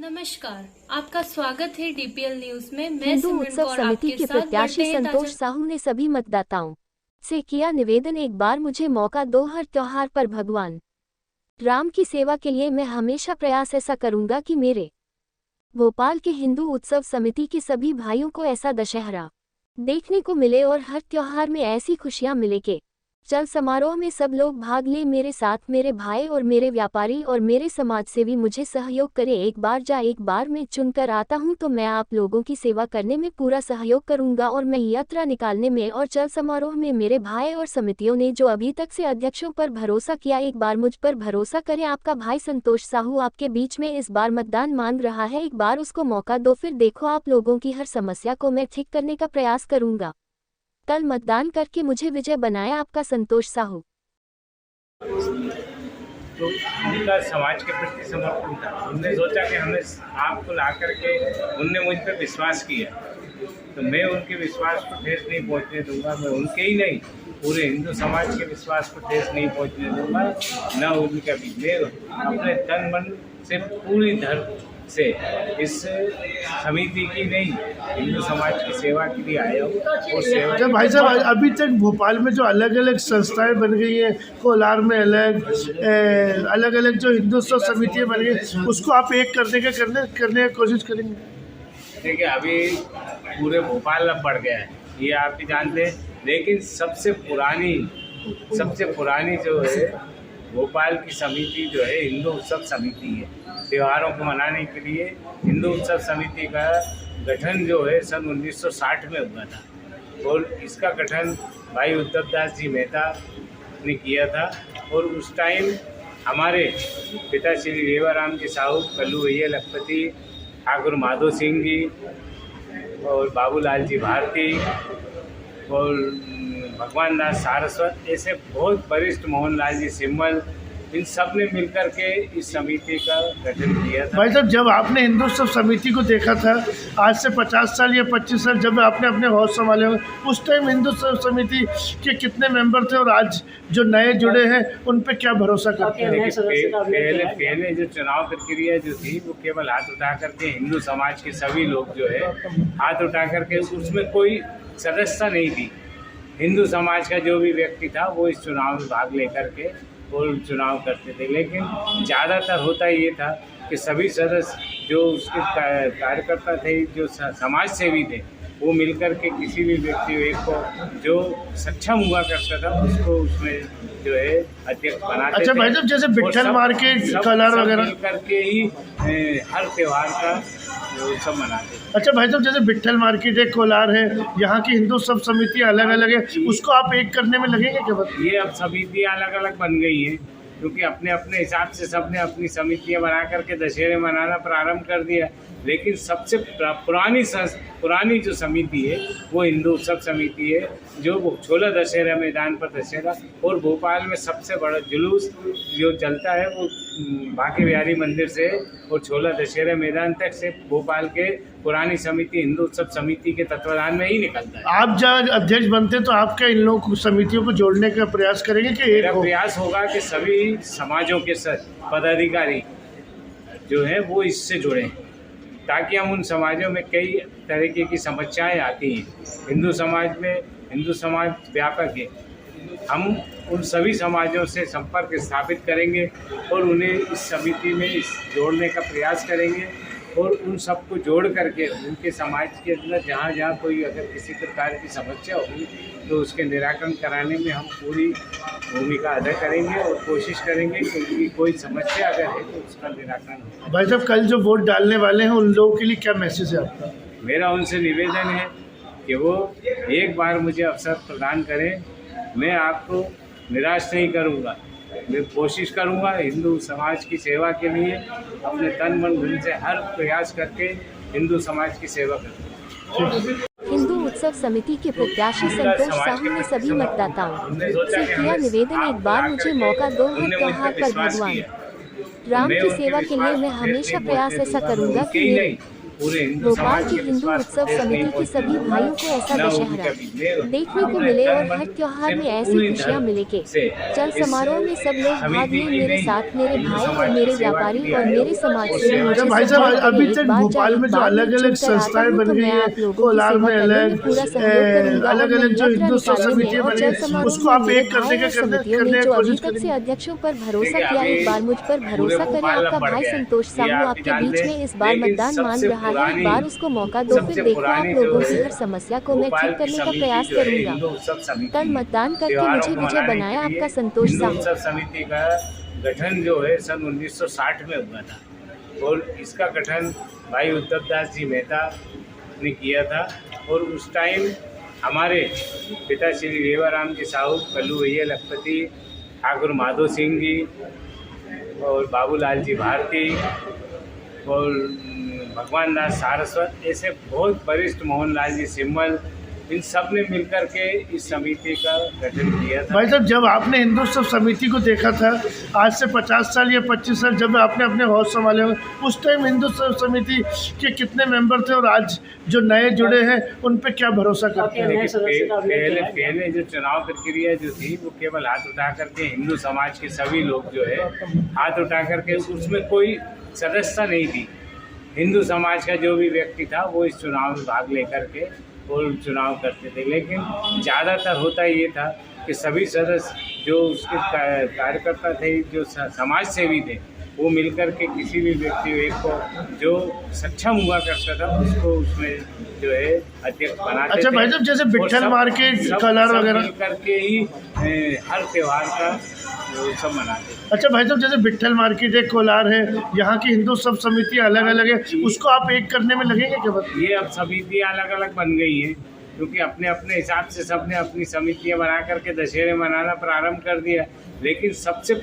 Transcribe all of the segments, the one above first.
नमस्कार, आपका स्वागत है डीपीएल न्यूज में। मैं हिंदू सिमरन उत्सव कौर समिति आपके के साथ प्रत्याशी बढ़ते हैं संतोष साहू ने सभी मतदाताओं से किया निवेदन, एक बार मुझे मौका दो, हर त्योहार पर भगवान राम की सेवा के लिए मैं हमेशा प्रयास ऐसा करूंगा कि मेरे भोपाल के हिंदू उत्सव समिति के सभी भाइयों को ऐसा दशहरा देखने को मिले और हर त्योहार में ऐसी खुशियां मिले कि चल समारोह में सब लोग भाग ले। मेरे साथ मेरे भाई और मेरे व्यापारी और मेरे समाज सेवी मुझे सहयोग करे। एक बार मैं चुनकर आता हूं तो मैं आप लोगों की सेवा करने में पूरा सहयोग करूंगा और मैं यात्रा निकालने में और चल समारोह में मेरे भाई और समितियों ने जो अभी तक से अध्यक्षों पर भरोसा किया, एक बार मुझ पर भरोसा करें। आपका भाई संतोष साहू आपके बीच में इस बार मतदान मांग रहा है, एक बार उसको मौका दो, फिर देखो आप लोगों की हर समस्या को मैं ठीक करने का प्रयास करूंगा। कल मतदान करके मुझे विजय बनाया, आपका संतोष साहू। तो उनका समाज के प्रति समर्पण था। उनने सोचा कि हमें आपको ला करके उनने मुझ पर विश्वास किया, तो मैं उनके विश्वास को ठेस नहीं पहुंचने दूंगा। मैं उनके ही नहीं, पूरे हिंदू समाज के विश्वास को ठेस नहीं पहुंचने दूंगा, न उनका भी। मैं अपने तन मन से पूरी धर्म से इस समिति की नहीं, हिंदू समाज की सेवा के लिए आया हूँ। और सेवा अच्छा भाई साहब, अभी तक भोपाल में जो अलग अलग संस्थाएं बन गई हैं, कोलार में अलग अलग जो हिंदू उत्सव समितियाँ बन गई, उसको आप एक करने की कोशिश करेंगे? देखिए, अभी पूरे भोपाल अब बढ़ गया है, ये आप भी जानते हैं। लेकिन सबसे पुरानी जो है भोपाल की समिति जो है हिंदू उत्सव समिति है। त्योहारों को मनाने के लिए हिंदू उत्सव समिति का गठन जो है सन 1960 में हुआ था, और इसका गठन भाई उद्धव दास जी मेहता ने किया था। और उस टाइम हमारे पिता श्री रेवाराम जी साहू, कल्लू भैया लखपति, ठाकुर माधो सिंह जी और बाबूलाल जी भारती और भगवान दास सारस्वत, ऐसे बहुत वरिष्ठ, मोहनलाल जी सिम्बल, इन सब ने मिलकर के इस समिति का गठन किया था। भाई साहब, जब आपने हिंदू उत्सव समिति को देखा था आज से 50 साल या 25 साल, जब आपने अपने होश संभाले हुए, उस टाइम हिंदू उत्सव समिति के कितने मेंबर थे और आज जो नए जुड़े हैं उन पे क्या भरोसा करते हैं? पहले जो चुनाव प्रक्रिया जो थी वो केवल हाथ उठा करके हिंदू समाज के सभी लोग जो है हाथ उठा करके, उसमें कोई सदस्यता नहीं थी। हिंदू समाज का जो भी व्यक्ति था वो इस चुनाव में भाग लेकर के और चुनाव करते थे। लेकिन ज़्यादातर होता ये था कि सभी सदस्य जो उसके कार्यकर्ता थे, जो समाज सेवी थे, वो मिलकर के किसी भी व्यक्ति एक को जो सक्षम हुआ करता था उसको उसमें जो है अध्यक्ष बनाते। अच्छा भाई साहब, जैसे विट्ठल मार्केट, कलर वगैरह मिलकर के ही हर त्यौहार का सब मनाते। अच्छा भाई साहब, जैसे विट्ठल मार्केट है, कोलार है, यहाँ की हिंदू सब समिति अलग अलग है, उसको आप एक करने में लगेंगे क्या? ये अब समितियाँ अलग अलग बन गई हैं, क्योंकि अपने अपने हिसाब से सबने अपनी समितियाँ बना करके दशहरे मनाना प्रारंभ कर दिया। लेकिन सबसे पुरानी जो समिति है वो हिंदू उत्सव समिति है, जो छोला दशहरा मैदान पर दशहरा, और भोपाल में सबसे बड़ा जुलूस जो चलता है वो बांके बिहारी मंदिर से और छोला दशहरा मैदान तक से भोपाल के पुरानी समिति हिंदू उत्सव समिति के तत्वाधान में ही निकलता है। आप जब अध्यक्ष बनते तो आप क्या इन लोग समितियों को जोड़ने का प्रयास करेंगे कि मेरा प्रयास होगा कि सभी समाजों के पदाधिकारी जो है वो इससे जुड़े, ताकि हम उन समाजों में कई तरीके की समस्याएं आती हैं। हिंदू समाज व्यापक है, हम उन सभी समाजों से संपर्क स्थापित करेंगे और उन्हें इस समिति में जोड़ने का प्रयास करेंगे, और उन सबको जोड़ करके उनके समाज के अंदर जहाँ जहाँ कोई अगर किसी प्रकार की समस्या होगी तो उसके निराकरण कराने में हम पूरी भूमिका अदा करेंगे और कोशिश करेंगे कि उनकी कोई समस्या अगर है तो उसका निराकरण हो। भाई साहब, कल जो वोट डालने वाले हैं उन लोगों के लिए क्या मैसेज है आपका? मेरा उनसे निवेदन है कि वो एक बार मुझे अवसर प्रदान करें। मैं आपको निराश नहीं करूँगा, मैं कोशिश करूँगा हिंदू समाज की सेवा के लिए अपने तन मन धन से हर प्रयास करके हिंदू समाज की सेवा करूँगा। हिंदू उत्सव समिति के प्रत्याशी संतोष साहू ने सभी मतदाताओं से किया निवेदन, एक बार मुझे मौका दो, हर त्योहार पर भगवान राम की सेवा के लिए मैं हमेशा प्रयास ऐसा करूंगा कि मेरे पूरे हिंदू भोपाल समाज की के हिंदू विश्वास उत्सव को समिति के सभी भाइयों को ऐसा दशहरा देखने को मिले और हर त्योहार में ऐसी खुशियाँ मिले के चल समारोह में सब लोग भाग लें। मेरे साथ मेरे भाई और मेरे व्यापारी और मेरे समाज से मुझे भाई साहब सपोर्ट अभी करने तक एक बार भोपाल में जो अलग अलग संस्थाएं बन गई है, कोलार में अलग, अलग अलग जो हिंदू समितियां बन गई, उसको आप एक करने का करने की जो अभी कोशिश तक से करेंगे। अध्यक्षों पर भरोसा किया, एक बार मुझ पर भरोसा करें। आपका भाई संतोष साहू आपके बीच में इस बार मतदान मांग रहा है, एक बार उसको मौका दो, फिर देखो आप लोगों की हर समस्या को मैं ठीक करने का प्रयास करूंगा। कल मतदान करके मुझे विजय बनाया आपका संतोष हिंदू साहू। उत्सव समिति का गठन जो है सन 1960 में हुआ था और इसका गठन भाई उद्धव दास जी मेहता ने किया था। और उस टाइम हमारे पिता श्री रेवाराम जी साहू, कल्लू भैया लखपति, ठाकुर माधो सिंह जी और बाबूलाल जी भारती और भगवान दास सारस्वत, ऐसे बहुत वरिष्ठ, मोहनलाल जी सिम्मल, इन सब ने मिलकर के इस समिति का गठन किया था। भाई साहब जब आपने हिंदू उत्सव समिति को देखा था आज से 50 साल या 25 साल, जब आपने अपने हौज संभाले होंगे, उस टाइम हिंदू उत्सव समिति के कितने मेंबर थे और आज जो नए जुड़े हैं उन पे क्या भरोसा करते हैं? पहले जो चुनाव प्रक्रिया जो थी वो केवल हाथ उठा करके हिंदू समाज के सभी लोग जो है हाथ उठा करके, उसमें कोई सदस्यता नहीं थी। हिंदू समाज का जो भी व्यक्ति था वो इस चुनाव में भाग लेकर के और चुनाव करते थे। लेकिन ज़्यादातर होता ये था कि सभी सदस्य जो उसके कार्यकर्ता थे, जो समाज सेवी थे, वो मिलकर के किसी भी व्यक्ति एक को जो सक्षम हुआ करता था उसको उसमें जो है अध्यक्ष बनाते अच्छा थे। भाई साहब जैसे विट्ठल मार्केट, कलर वगैरह मिलकर के ही हर त्योहार का उत्सव मनाते थे। अच्छा भाई साहब जैसे विट्ठल मार्केट है, कोलार है, यहाँ की हिंदू सब समिति अलग अलग है, उसको आप एक करने में लगेंगे क्या बता? ये अब समितियाँ अलग अलग बन गई हैं क्योंकि अपने अपने हिसाब से सबने अपनी समितियाँ बना करके दशहरे मनाना प्रारंभ कर दिया। लेकिन सबसे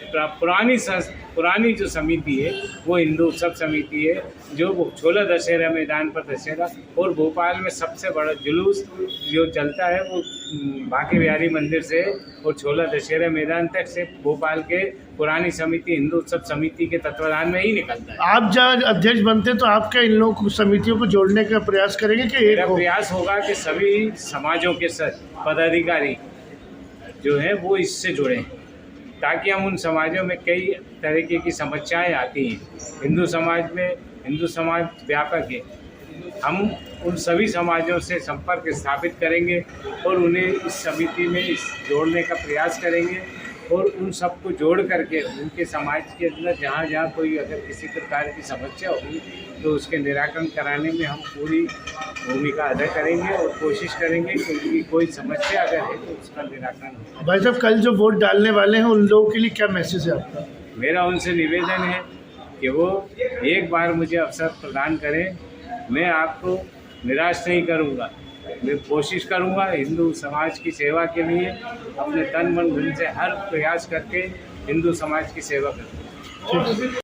पुरानी जो समिति है वो हिंदू उत्सव समिति है, जो छोला दशहरा मैदान पर दशहरा और भोपाल में सबसे बड़ा जुलूस जो चलता है वो बांके बिहारी मंदिर से और छोला दशहरा मैदान तक से भोपाल के पुरानी समिति हिंदू उत्सव समिति के तत्वाधान में ही निकलता है। आप जब अध्यक्ष बनते तो आप क्या इन लोगों को समितियों को जोड़ने का प्रयास करेंगे कि एक मेरा हो? प्रयास होगा कि सभी समाजों के पदाधिकारी जो हैं वो इससे जुड़ें ताकि हम उन समाजों में कई तरीके की समस्याएं आती हैं। हिंदू समाज व्यापक है, हम उन सभी समाजों से संपर्क स्थापित करेंगे और उन्हें इस समिति में जोड़ने का प्रयास करेंगे और उन सबको जोड़ करके उनके समाज के अंदर जहाँ जहाँ कोई अगर किसी प्रकार की समस्या होगी तो उसके निराकरण कराने में हम पूरी भूमिका अदा करेंगे और कोशिश करेंगे कि उनकी कोई समस्या अगर है तो उसका निराकरण हो। भाई साहब कल जो वोट डालने वाले हैं उन लोगों के लिए क्या मैसेज है आपका? मेरा उनसे निवेदन है कि वो एक बार मुझे अवसर प्रदान करें। मैं आपको निराश नहीं करूँगा, मैं कोशिश करूँगा हिंदू समाज की सेवा के लिए अपने तन मन धन से हर प्रयास करके हिंदू समाज की सेवा करूँगा।